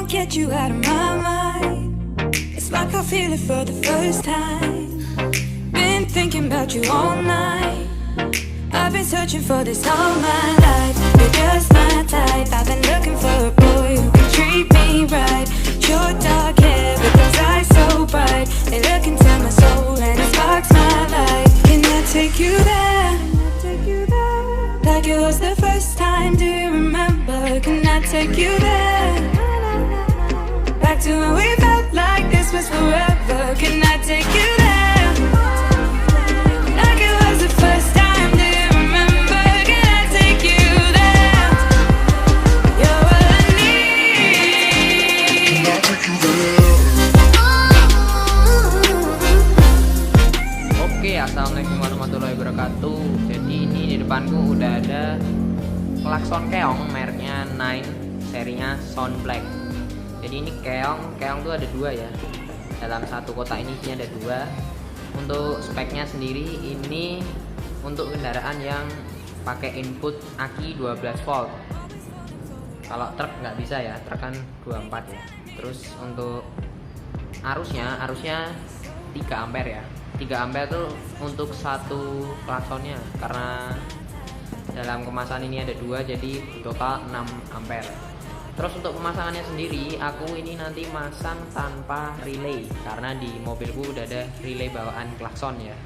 can't get you out of my mind. It's like I feel it for the first time. Been thinking about you all night. I've been searching for this all my life. You're just my type. I've been looking for a boy who can treat me right. Your dark hair with those eyes so bright. They look into my soul and it sparks my life. Can I take you there? Like it was the first time, do you remember? Can I take you there? Back to when we felt like this was forever. Can I take you there? Like it was the first time, do you remember? Can I take you there? You're all I need. Can I take you there? Oke, assalamualaikum warahmatullahi wabarakatuh. Jadi ini di depanku udah ada klakson keong mereknya Nine, serinya Sound Black. Jadi ini keong tuh ada dua ya. Dalam satu kotak ini isinya ada dua. Untuk speknya sendiri ini untuk kendaraan yang pakai input aki 12 volt. Kalau truk nggak bisa ya, truk kan 24 ya. Terus untuk arusnya 3 ampere ya. 3 ampere tuh untuk satu klaksonnya, karena dalam kemasan ini ada dua, jadi total 6 ampere. Terus untuk pemasangannya sendiri, aku ini nanti masang tanpa relay karena di mobilku udah ada relay bawaan klakson ya.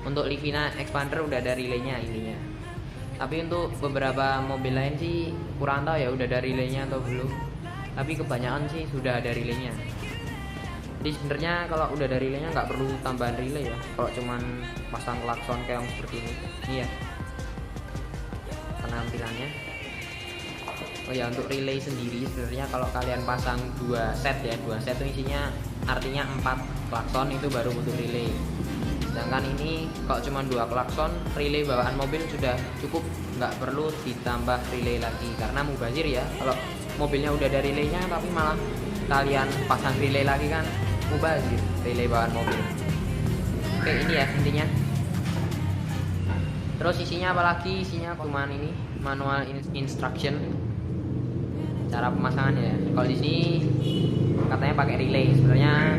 Untuk Livina Expander udah ada relaynya ininya. Tapi untuk beberapa mobil lain sih kurang tahu ya udah ada relaynya atau belum. Tapi kebanyakan sih sudah ada relaynya. Jadi sebenarnya kalau udah ada relaynya nggak perlu tambahan relay ya. Kalau cuman pasang klakson kayak seperti ini ya penampilannya. Oh ya, untuk relay sendiri sebenarnya kalau kalian pasang 2 set ya, 2 set itu isinya artinya 4 klakson itu baru butuh relay. Sedangkan ini kalau cuma 2 klakson, relay bawaan mobil sudah cukup, nggak perlu ditambah relay lagi karena mubazir ya. Kalau mobilnya udah ada relaynya tapi malah kalian pasang relay lagi kan mubazir relay bawaan mobil. Oke, ini ya intinya. Terus isinya apalagi? Isinya cuman ini manual instruction cara pemasangannya ya. Kalau di sini katanya pakai relay, sebenarnya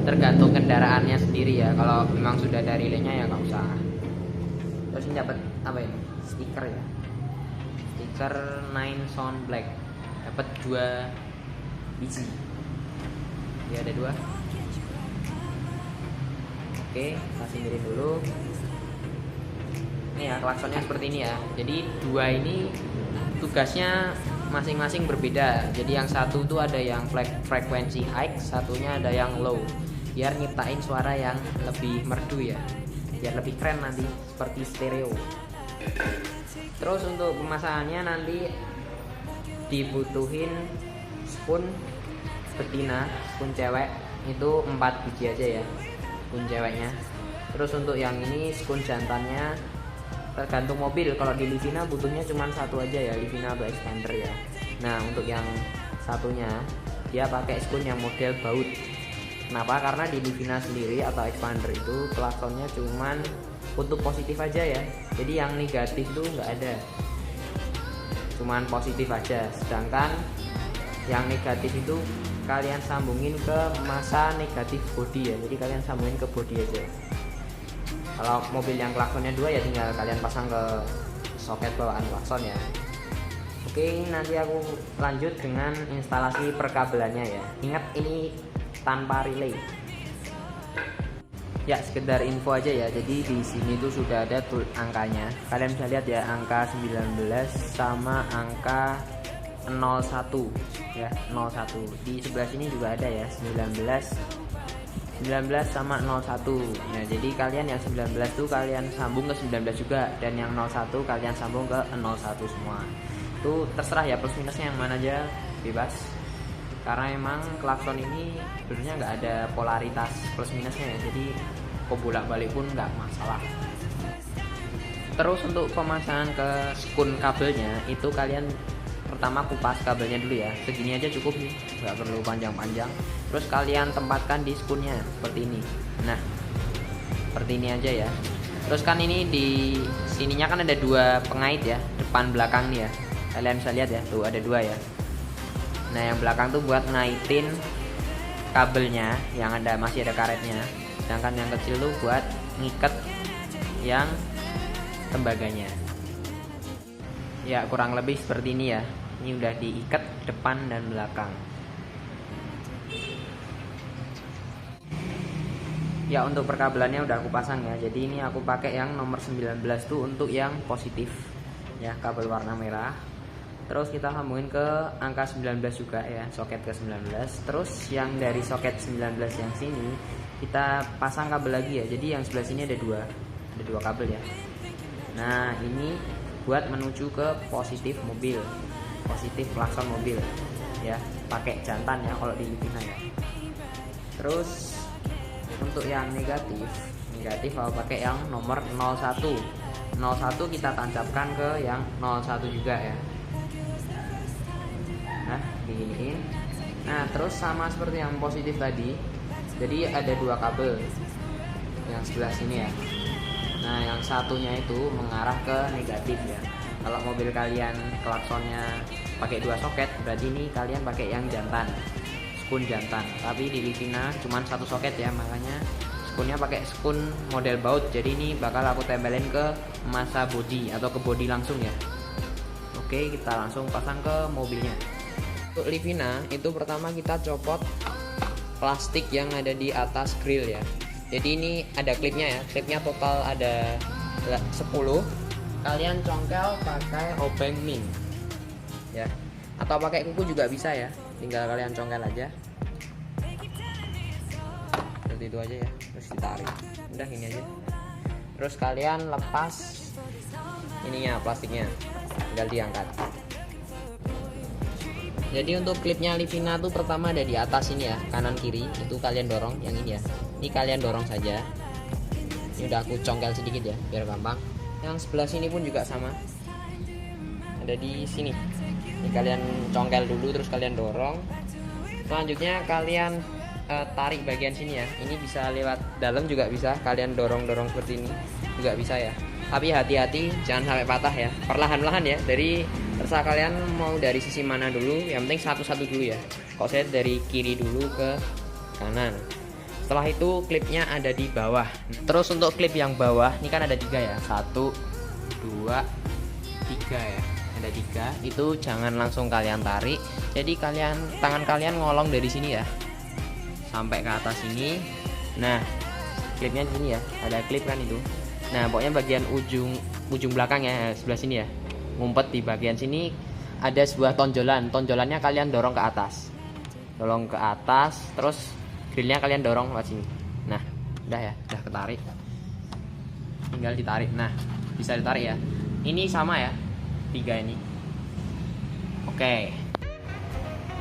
tergantung kendaraannya sendiri ya. Kalau memang sudah ada relaynya ya nggak usah. Terus ini dapat apa ini? Stiker ya. Stiker Nine Sound Black. Dapat 2 biji. Ya ada 2. Oke, kita singkirin dulu. Ini ya klaksonnya seperti ini ya. Jadi 2 ini tugasnya masing-masing berbeda. Jadi yang satu tuh ada yang frekuensi high, satunya ada yang low, biar nyiptain suara yang lebih merdu ya, biar lebih keren nanti seperti stereo. Terus untuk pemasangannya nanti dibutuhin spoon betina, spoon cewek itu 4 biji aja ya, spoon ceweknya. Terus untuk yang ini spoon jantannya tergantung mobil. Kalau di Livina butuhnya cuma satu aja ya, Livina atau Expander ya. Nah untuk yang satunya dia pakai spoon yang model baut. Kenapa? Karena di Livina sendiri atau Expander itu klaksonnya cuma untuk positif aja ya, jadi yang negatif itu nggak ada, cuman positif aja. Sedangkan yang negatif itu kalian sambungin ke masa negatif body ya, jadi kalian sambungin ke body aja. Kalau mobil yang klaksonnya 2 ya tinggal kalian pasang ke soket bawaan klakson ya. Oke, nanti aku lanjut dengan instalasi perkabelannya ya. Ingat ini tanpa relay. Ya sekedar info aja ya. Jadi di sini tuh sudah ada angkanya. Kalian bisa lihat ya, angka 19 sama angka 01 ya, 01. Di sebelah sini juga ada ya, 19 sama 01. Nah, jadi kalian yang 19 tuh kalian sambung ke 19 juga, dan yang 01 kalian sambung ke 01 semua. Itu terserah ya, plus minusnya yang mana aja bebas. Karena emang klakson ini sebenarnya nggak ada polaritas plus minusnya ya, jadi kok bolak-balik pun nggak masalah. Terus untuk pemasangan ke spoon kabelnya itu kalian pertama kupas kabelnya dulu ya, segini aja cukup nih, nggak perlu panjang-panjang. Terus kalian tempatkan di spoonnya seperti ini. Nah seperti ini aja ya. Terus kan ini di sininya kan ada 2 pengait ya, depan belakang nih ya, kalian bisa lihat ya, tuh ada 2 ya. Nah yang belakang tuh buat ngaitin kabelnya yang masih ada karetnya, sedangkan yang kecil tuh buat ngiket yang tembaganya. Ya kurang lebih seperti ini ya. Ini udah diikat depan dan belakang. Ya untuk perkabelannya udah aku pasang ya. Jadi ini aku pakai yang nomor 19 tuh untuk yang positif ya, kabel warna merah. Terus kita sambungin ke angka 19 juga ya, soket ke 19. Terus yang dari soket 19 yang sini kita pasang kabel lagi ya. Jadi yang sebelah sini ada dua kabel ya. Nah ini buat menuju ke positif mobil, positif klakson mobil ya, pakai jantan ya kalau di Livina ya. Terus untuk yang negatif aku pakai yang nomor 01 kita tancapkan ke yang 01 juga ya. Nah diginiin. Nah terus sama seperti yang positif tadi, jadi ada dua kabel yang sebelah sini ya. Nah yang satunya itu mengarah ke negatif ya. Kalau mobil kalian klaksonnya pakai dua soket, berarti ini kalian pakai yang jantan, skun jantan. Tapi di Livina cuma satu soket ya, makanya skunnya pakai skun model baut. Jadi ini bakal aku tempelin ke masa bodi atau ke bodi langsung ya. Oke, kita langsung pasang ke mobilnya. Untuk Livina itu pertama kita copot plastik yang ada di atas grill ya. Jadi ini ada klipnya ya, klipnya total ada 10. Kalian congkel pakai obeng ming ya, atau pakai kuku juga bisa ya, tinggal kalian congkel aja seperti itu aja ya. Terus ditarik, udah ini aja. Terus kalian lepas ininya, plastiknya, tinggal diangkat. Jadi untuk klipnya Livina tuh pertama ada di atas ini ya, kanan kiri itu kalian dorong yang ini ya. Ini kalian dorong saja. Ini udah aku congkel sedikit ya biar gampang. Yang sebelah sini pun juga sama, ada di sini. Ini kalian congkel dulu terus kalian dorong. Selanjutnya kalian tarik bagian sini ya. Ini bisa lewat dalam juga bisa, kalian dorong seperti ini juga bisa ya. Tapi hati-hati jangan sampai patah ya, perlahan-lahan ya. Dari terserah kalian mau dari sisi mana dulu, yang penting satu-satu dulu ya. Kok saya dari kiri dulu ke kanan. Setelah itu klipnya ada di bawah. Terus untuk klip yang bawah ini kan ada 3 ya, 1, 2, 3 ya, ada 3. Itu jangan langsung kalian tarik. Jadi tangan kalian ngolong dari sini ya sampai ke atas sini. Nah klipnya di sini ya, ada klip kan itu. Nah pokoknya bagian ujung belakang ya, sebelah sini ya, ngumpet di bagian sini ada sebuah tonjolannya kalian dorong ke atas, terus grillnya kalian dorong ke sini. Nah udah ya, udah ketarik, tinggal ditarik. Nah bisa ditarik ya, ini sama ya 3 ini. Oke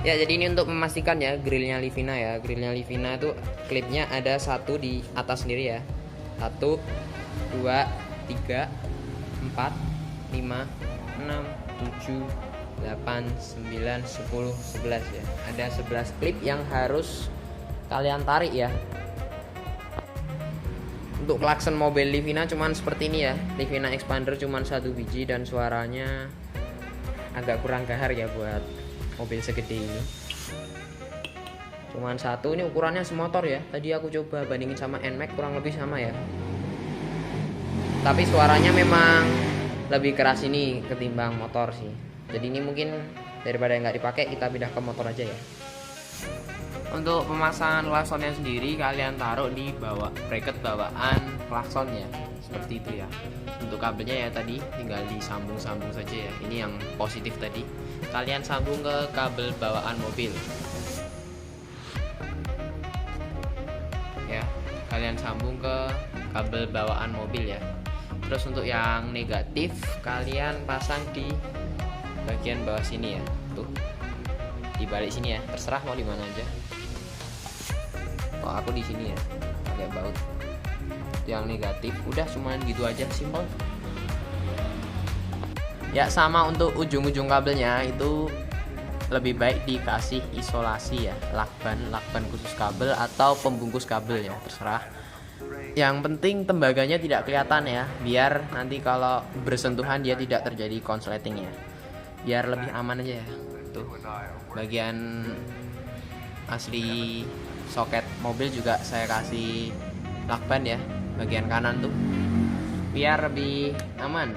ya, jadi ini untuk memastikan ya grillnya Livina ya. Grillnya Livina itu klipnya ada 1 di atas sendiri ya, 1, 2, 3, 4, 5, 6, 7, 8, 9, 10, 11 ya. Ada 11 klip yang harus kalian tarik ya. Untuk klakson mobil Livina cuman seperti ini ya. Livina Expander cuman 1 biji dan suaranya agak kurang gahar ya buat mobil segede ini. Cuman 1, ini ukurannya semotor ya. Tadi aku coba bandingin sama NMAX, kurang lebih sama ya. Tapi suaranya memang lebih keras ini ketimbang motor sih. Jadi ini mungkin daripada nggak dipakai, kita pindah ke motor aja ya. Untuk pemasangan klaksonnya sendiri kalian taruh di bawah bracket bawaan klaksonnya seperti itu ya. Untuk kabelnya ya tadi tinggal disambung-sambung saja ya. Ini yang positif tadi kalian sambung ke kabel bawaan mobil ya, kalian sambung ke kabel bawaan mobil ya. Terus untuk yang negatif kalian pasang di bagian bawah sini ya, tuh di balik sini ya, terserah mau di mana aja. Oh aku di sini ya pakai baut. Yang negatif udah cuman gitu aja, simple ya. Sama untuk ujung-ujung kabelnya itu lebih baik dikasih isolasi ya, lakban khusus kabel atau pembungkus kabel ya, terserah. Yang penting tembaganya tidak kelihatan ya, biar nanti kalau bersentuhan dia tidak terjadi konsleting ya, biar lebih aman aja ya. Tuh, bagian asli soket mobil juga saya kasih lakban ya, bagian kanan tuh, biar lebih aman.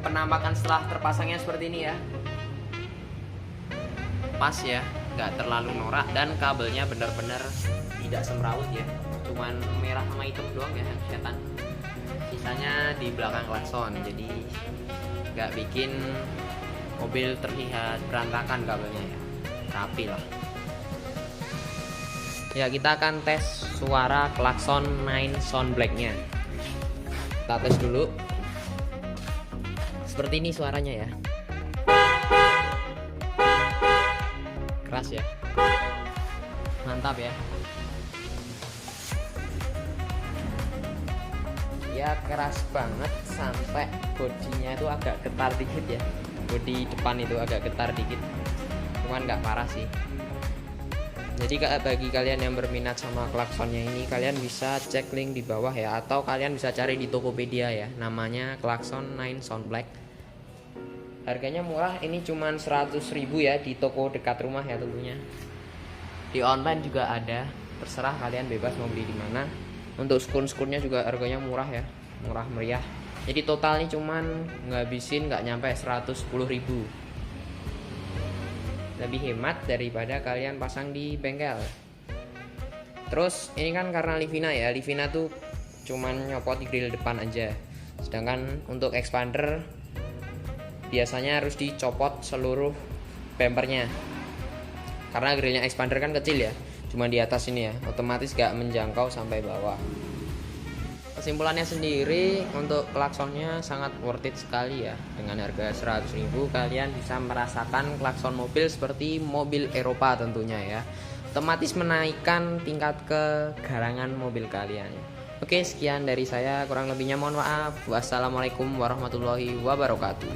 Penampakan setelah terpasangnya seperti ini ya, pas ya, nggak terlalu norak, dan kabelnya benar-benar tidak semrawut ya, cuman merah sama hitam doang ya, setan. Sisanya di belakang klakson, jadi nggak bikin mobil terlihat berantakan kabelnya ya, rapi lah. Ya, kita akan tes suara klakson 9 Sound Black-nya. Kita tes dulu. Seperti ini suaranya ya. Keras ya. Mantap ya. Ya, keras banget sampai bodinya itu agak getar dikit ya. Bodi depan itu agak getar dikit. Cuman nggak parah sih. Jadi bagi kalian yang berminat sama klaksonnya ini, kalian bisa cek link di bawah ya, atau kalian bisa cari di Tokopedia ya, namanya klakson 9 Sound Black. Harganya murah, ini cuman 100.000 ya di toko dekat rumah ya tentunya. Di online juga ada, terserah kalian bebas mau beli di mana. Untuk skun-skunnya juga harganya murah ya, murah meriah. Jadi totalnya cuman ngabisin nggak nyampe 110.000. Lebih hemat daripada kalian pasang di bengkel. Terus ini kan karena Livina ya, Livina tuh cuman nyopot di grill depan aja. Sedangkan untuk expander biasanya harus dicopot seluruh bumpernya. Karena grillnya expander kan kecil ya, cuma di atas ini ya, otomatis gak menjangkau sampai bawah. Kesimpulannya sendiri, untuk klaksonnya sangat worth it sekali ya. Dengan harga 100.000 kalian bisa merasakan klakson mobil seperti mobil Eropa tentunya ya. Otomatis menaikkan tingkat kegarangan mobil kalian. Oke, sekian dari saya, kurang lebihnya mohon maaf. Wassalamualaikum warahmatullahi wabarakatuh.